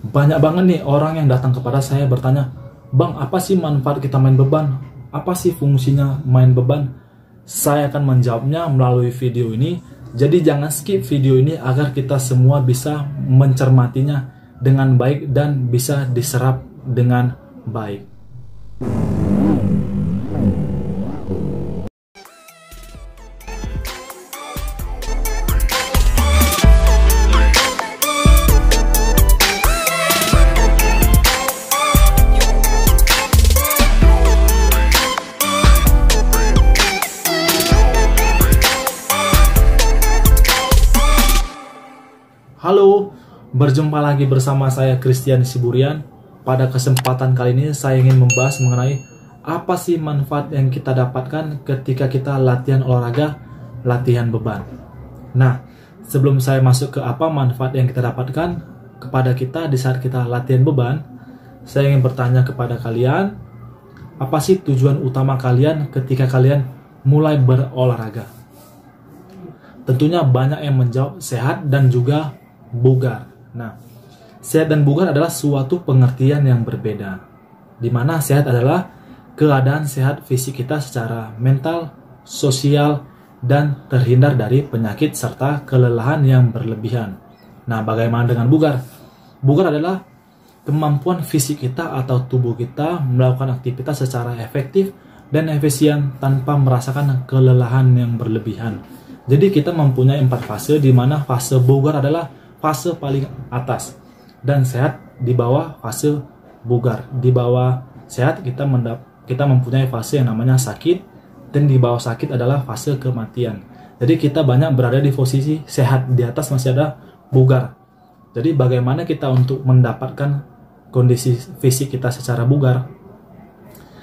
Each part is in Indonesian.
Banyak banget nih orang yang datang kepada saya bertanya, "Bang, apa sih manfaat kita main beban? Apa sih fungsinya main beban?" Saya akan menjawabnya melalui video ini. Jadi jangan skip video ini agar kita semua bisa mencermatinya dengan baik dan bisa diserap dengan baik. Halo, berjumpa lagi bersama saya Christian Siburian. Pada kesempatan kali ini saya ingin membahas mengenai apa sih manfaat yang kita dapatkan ketika kita latihan olahraga, latihan beban. Nah, sebelum saya masuk ke apa manfaat yang kita dapatkan kepada kita di saat kita latihan beban, saya ingin bertanya kepada kalian, apa sih tujuan utama kalian ketika kalian mulai berolahraga? Tentunya banyak yang menjawab sehat dan juga bugar. Nah, sehat dan bugar adalah suatu pengertian yang berbeda, di mana sehat adalah keadaan sehat fisik kita secara mental, sosial, dan terhindar dari penyakit serta kelelahan yang berlebihan. Nah, bagaimana dengan bugar? Bugar adalah kemampuan fisik kita atau tubuh kita melakukan aktivitas secara efektif dan efisien tanpa merasakan kelelahan yang berlebihan. Jadi kita mempunyai 4 fase, di mana fase bugar adalah fase paling atas dan sehat di bawah fase bugar. Di bawah sehat kita mempunyai fase yang namanya sakit, dan di bawah sakit adalah fase kematian. Jadi kita banyak berada di posisi sehat, di atas masih ada bugar. Jadi bagaimana kita untuk mendapatkan kondisi fisik kita secara bugar?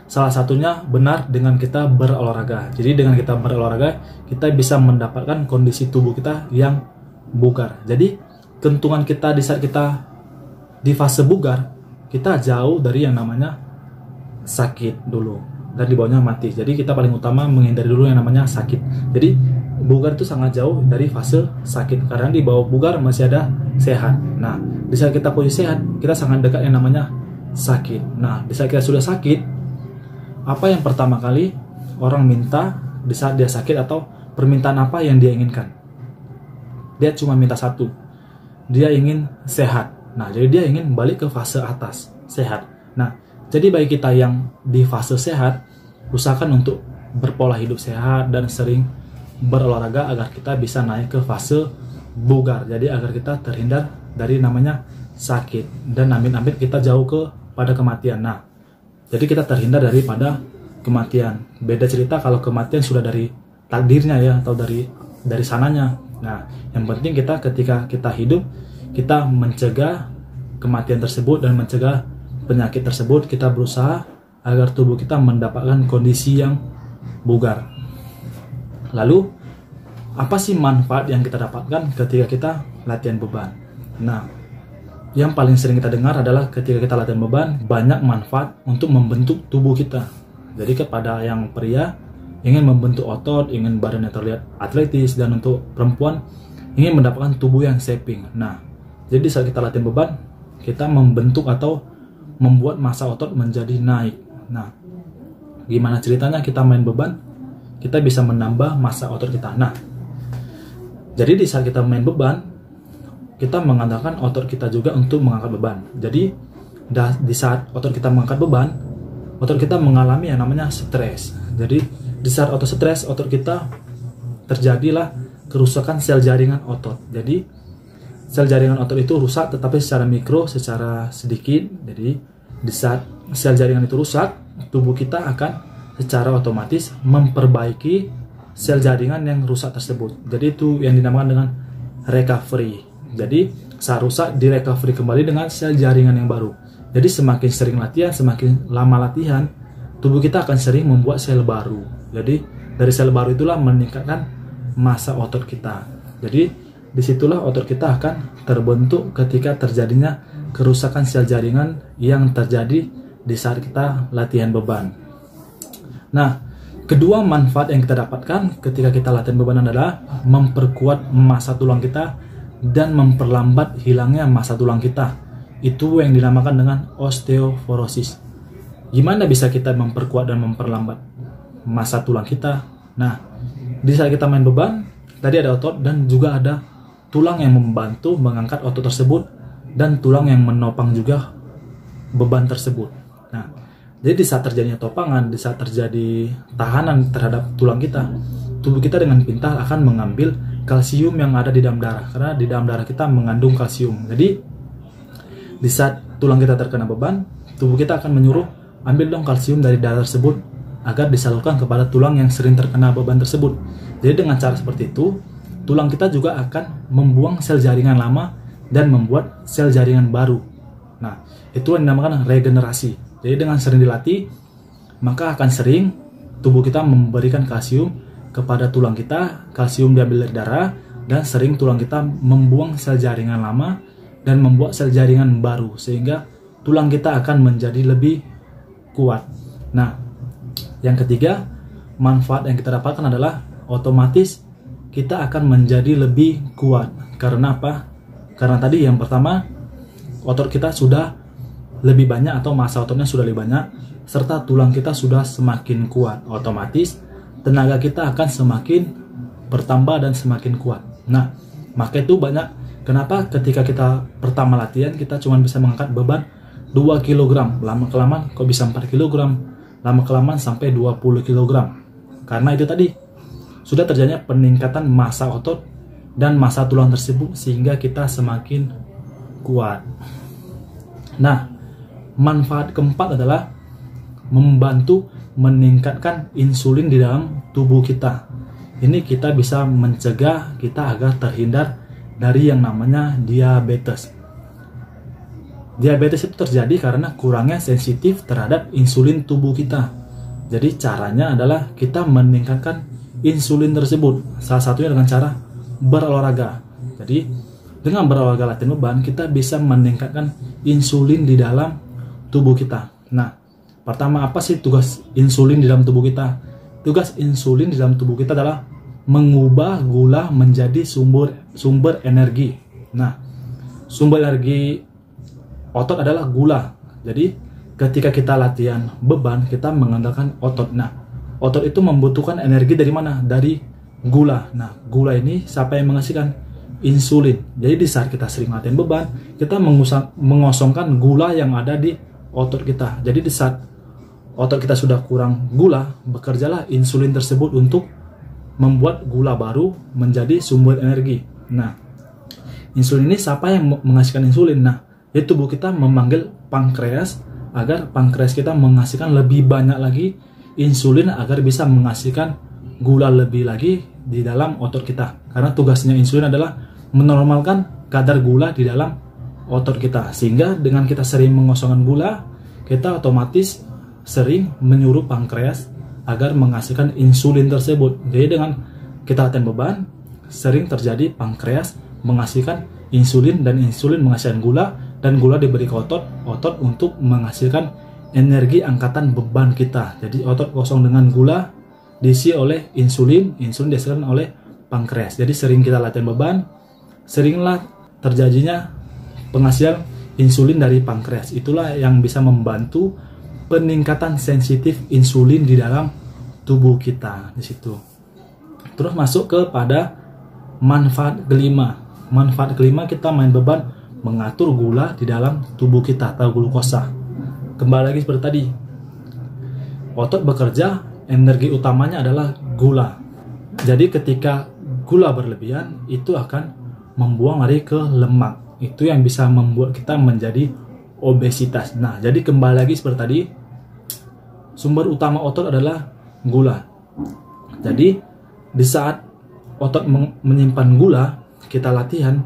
Salah satunya benar dengan kita berolahraga. Jadi dengan kita berolahraga, kita bisa mendapatkan kondisi tubuh kita yang bugar. Jadi keuntungan kita di saat kita di fase bugar, kita jauh dari yang namanya sakit dulu, dan di bawahnya mati. Jadi kita paling utama menghindari dulu yang namanya sakit. Jadi bugar itu sangat jauh dari fase sakit, karena di bawah bugar masih ada sehat. Nah, di saat kita posisi sehat, kita sangat dekat yang namanya sakit. Nah, di saat kita sudah sakit, apa yang pertama kali orang minta di saat dia sakit, atau permintaan apa yang dia inginkan? Dia cuma minta satu, dia ingin sehat. Nah, jadi dia ingin balik ke fase atas, sehat. Nah, jadi bagi kita yang di fase sehat, usahakan untuk berpola hidup sehat dan sering berolahraga agar kita bisa naik ke fase bugar. Jadi agar kita terhindar dari namanya sakit, dan amit-amit kita jauh pada kematian. Nah, jadi kita terhindar daripada kematian. Beda cerita kalau kematian sudah dari takdirnya ya, atau dari sananya. Nah, yang penting kita ketika kita hidup, kita mencegah kematian tersebut dan mencegah penyakit tersebut. Kita berusaha agar tubuh kita mendapatkan kondisi yang bugar. Lalu, apa sih manfaat yang kita dapatkan ketika kita latihan beban? Nah, yang paling sering kita dengar adalah ketika kita latihan beban, banyak manfaat untuk membentuk tubuh kita. Jadi kepada yang pria, ingin membentuk otot, ingin badannya terlihat atletis, dan untuk perempuan ingin mendapatkan tubuh yang shaping. Nah, jadi saat kita latihan beban, kita membentuk atau membuat massa otot menjadi naik. Nah, gimana ceritanya kita main beban? Kita bisa menambah massa otot kita. Nah, jadi di saat kita main beban, kita mengandalkan otot kita juga untuk mengangkat beban. Jadi di saat otot kita mengangkat beban, otot kita mengalami yang namanya stres. Jadi di saat otot stres, otot kita terjadilah kerusakan sel jaringan otot. Jadi sel jaringan otot itu rusak, tetapi secara mikro, secara sedikit. Jadi di saat sel jaringan itu rusak, tubuh kita akan secara otomatis memperbaiki sel jaringan yang rusak tersebut. Jadi itu yang dinamakan dengan recovery. Jadi saat rusak, di recovery kembali dengan sel jaringan yang baru. Jadi semakin sering latihan, semakin lama latihan, tubuh kita akan sering membuat sel baru. Jadi dari sel baru itulah meningkatkan massa otot kita. Jadi disitulah otot kita akan terbentuk ketika terjadinya kerusakan sel jaringan yang terjadi di saat kita latihan beban. Nah, kedua manfaat yang kita dapatkan ketika kita latihan beban adalah memperkuat massa tulang kita dan memperlambat hilangnya massa tulang kita. Itu yang dinamakan dengan osteoporosis. Gimana bisa kita memperkuat dan memperlambat massa tulang kita? Nah, di saat kita main beban, tadi ada otot dan juga ada tulang yang membantu mengangkat otot tersebut dan tulang yang menopang juga beban tersebut. Nah, jadi di saat terjadinya topangan, di saat terjadi tahanan terhadap tulang kita, tubuh kita dengan pintar akan mengambil kalsium yang ada di dalam darah, karena di dalam darah kita mengandung kalsium. Jadi di saat tulang kita terkena beban, tubuh kita akan menyuruh ambil dong kalsium dari darah tersebut agar disalurkan kepada tulang yang sering terkena beban tersebut. Jadi dengan cara seperti itu, tulang kita juga akan membuang sel jaringan lama dan membuat sel jaringan baru. Nah, itu yang dinamakan regenerasi. Jadi dengan sering dilatih, maka akan sering tubuh kita memberikan kalsium kepada tulang kita, kalsium diambil dari darah, dan sering tulang kita membuang sel jaringan lama dan membuat sel jaringan baru, sehingga tulang kita akan menjadi lebih kuat. Nah, yang ketiga, manfaat yang kita dapatkan adalah otomatis kita akan menjadi lebih kuat. Karena apa? Karena tadi yang pertama, otot kita sudah lebih banyak atau massa ototnya sudah lebih banyak, serta tulang kita sudah semakin kuat. Otomatis tenaga kita akan semakin bertambah dan semakin kuat. Nah, maka itu banyak kenapa ketika kita pertama latihan kita cuma bisa mengangkat beban 2 kg, lama-kelamaan kok bisa 4 kg, lama-kelamaan sampai 20 kg. Karena itu tadi, sudah terjadinya peningkatan massa otot dan massa tulang tersebut sehingga kita semakin kuat. Nah, manfaat keempat adalah membantu meningkatkan insulin di dalam tubuh kita. Ini kita bisa mencegah kita agar terhindar dari yang namanya diabetes. Diabetes itu terjadi karena kurangnya sensitif terhadap insulin tubuh kita. Jadi caranya adalah kita meningkatkan insulin tersebut. Salah satunya dengan cara berolahraga. Jadi dengan berolahraga latihan beban, kita bisa meningkatkan insulin di dalam tubuh kita. Nah, pertama apa sih tugas insulin di dalam tubuh kita? Tugas insulin di dalam tubuh kita adalah mengubah gula menjadi sumber energi. Nah, sumber energi otot adalah gula. Jadi ketika kita latihan beban, kita mengandalkan otot. Nah, otot itu membutuhkan energi dari mana? Dari gula. Nah, gula ini siapa yang menghasilkan? Insulin. Jadi di saat kita sering latihan beban, kita mengosongkan gula yang ada di otot kita. Jadi di saat otot kita sudah kurang gula, bekerjalah insulin tersebut untuk membuat gula baru menjadi sumber energi. Nah, insulin ini siapa yang menghasilkan insulin? Nah, jadi tubuh kita memanggil pankreas agar pankreas kita menghasilkan lebih banyak lagi insulin agar bisa menghasilkan gula lebih lagi di dalam otot kita. Karena tugasnya insulin adalah menormalkan kadar gula di dalam otot kita. Sehingga dengan kita sering mengosongkan gula, kita otomatis sering menyuruh pankreas agar menghasilkan insulin tersebut. Jadi dengan kita latihan beban, sering terjadi pankreas menghasilkan insulin dan insulin menghasilkan gula, dan gula diberi ke otot untuk menghasilkan energi angkatan beban kita. Jadi otot kosong dengan gula diisi oleh insulin dihasilkan oleh pankreas. Jadi sering kita latihan beban, seringlah terjadinya penghasil insulin dari pankreas. Itulah yang bisa membantu peningkatan sensitif insulin di dalam tubuh kita di situ. Terus masuk kepada manfaat kelima. Manfaat kelima kita main beban mengatur gula di dalam tubuh kita atau glukosa. Kembali lagi seperti tadi, otot bekerja, energi utamanya adalah gula. Jadi ketika gula berlebihan, itu akan membuang lari ke lemak. Itu yang bisa membuat kita menjadi obesitas. Nah, jadi kembali lagi seperti tadi, sumber utama otot adalah gula. Jadi di saat otot menyimpan gula, kita latihan,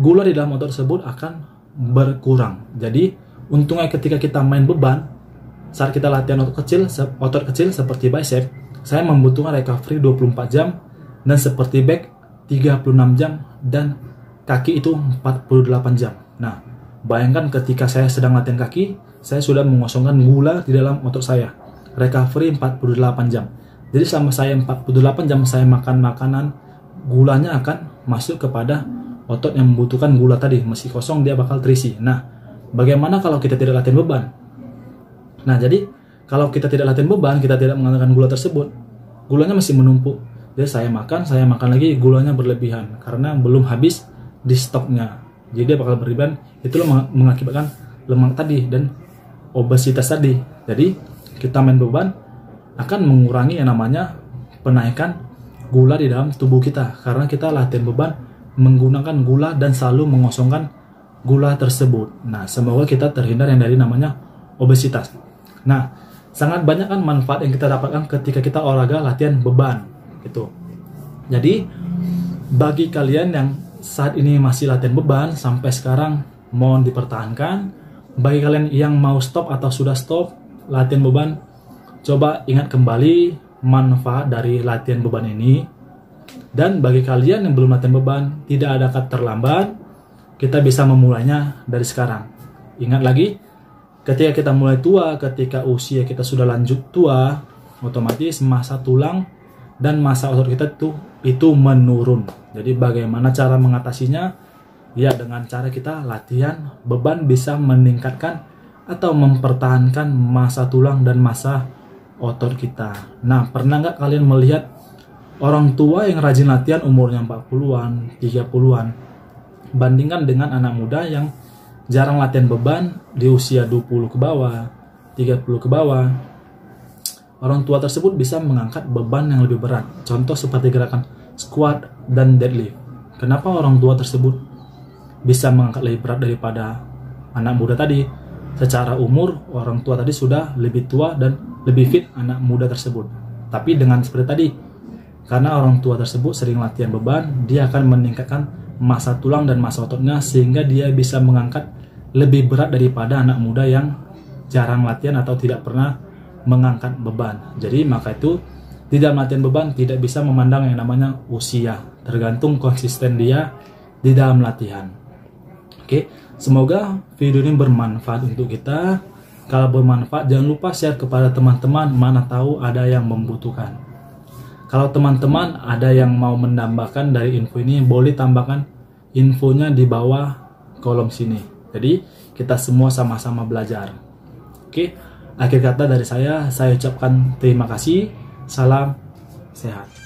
gula di dalam otot tersebut akan berkurang. Jadi untungnya ketika kita main beban, saat kita latihan otot kecil seperti bicep, saya membutuhkan recovery 24 jam, dan seperti back 36 jam, dan kaki itu 48 jam. Nah, bayangkan ketika saya sedang latihan kaki, saya sudah mengosongkan gula di dalam otot saya. Recovery 48 jam. Jadi selama saya 48 jam saya makan makanan, gulanya akan masuk kepada otot yang membutuhkan gula tadi. Meski kosong dia bakal terisi. Nah, bagaimana kalau kita tidak latihan beban? Nah, jadi kalau kita tidak latihan beban, kita tidak menggunakan gula tersebut, gulanya masih menumpuk. Jadi saya makan lagi, gulanya berlebihan karena belum habis di stoknya. Jadi dia bakal berlebihan, itulah mengakibatkan lemak tadi dan obesitas tadi. Jadi kita main beban akan mengurangi yang namanya penaikan gula di dalam tubuh kita, karena kita latihan beban menggunakan gula dan selalu mengosongkan gula tersebut. Nah, semoga kita terhindar yang dari namanya obesitas. Nah, sangat banyak kan manfaat yang kita dapatkan ketika kita olahraga latihan beban gitu. Jadi bagi kalian yang saat ini masih latihan beban sampai sekarang, mohon dipertahankan. Bagi kalian yang mau stop atau sudah stop latihan beban, coba ingat kembali manfaat dari latihan beban ini. Dan bagi kalian yang belum latihan beban, tidak ada kata terlambat, kita bisa memulainya dari sekarang. Ingat lagi, ketika kita mulai tua, ketika usia kita sudah lanjut tua, otomatis massa tulang dan massa otot kita itu menurun. Jadi bagaimana cara mengatasinya? Ya, dengan cara kita latihan beban bisa meningkatkan atau mempertahankan massa tulang dan massa otot kita. Nah, pernah nggak kalian melihat orang tua yang rajin latihan umurnya 40-an, 30-an, bandingkan dengan anak muda yang jarang latihan beban di usia 20 ke bawah, 30 ke bawah. Orang tua tersebut bisa mengangkat beban yang lebih berat. Contoh seperti gerakan squat dan deadlift. Kenapa orang tua tersebut bisa mengangkat lebih berat daripada anak muda tadi? Secara umur, orang tua tadi sudah lebih tua dan lebih fit anak muda tersebut. Tapi dengan seperti tadi, karena orang tua tersebut sering latihan beban, dia akan meningkatkan massa tulang dan massa ototnya sehingga dia bisa mengangkat lebih berat daripada anak muda yang jarang latihan atau tidak pernah mengangkat beban. Jadi maka itu di dalam latihan beban tidak bisa memandang yang namanya usia, tergantung konsisten dia di dalam latihan. Oke, semoga video ini bermanfaat untuk kita. Kalau bermanfaat, jangan lupa share kepada teman-teman, mana tahu ada yang membutuhkan. Kalau teman-teman ada yang mau menambahkan dari info ini, boleh tambahkan infonya di bawah kolom sini. Jadi kita semua sama-sama belajar. Oke, akhir kata dari saya ucapkan terima kasih. Salam sehat.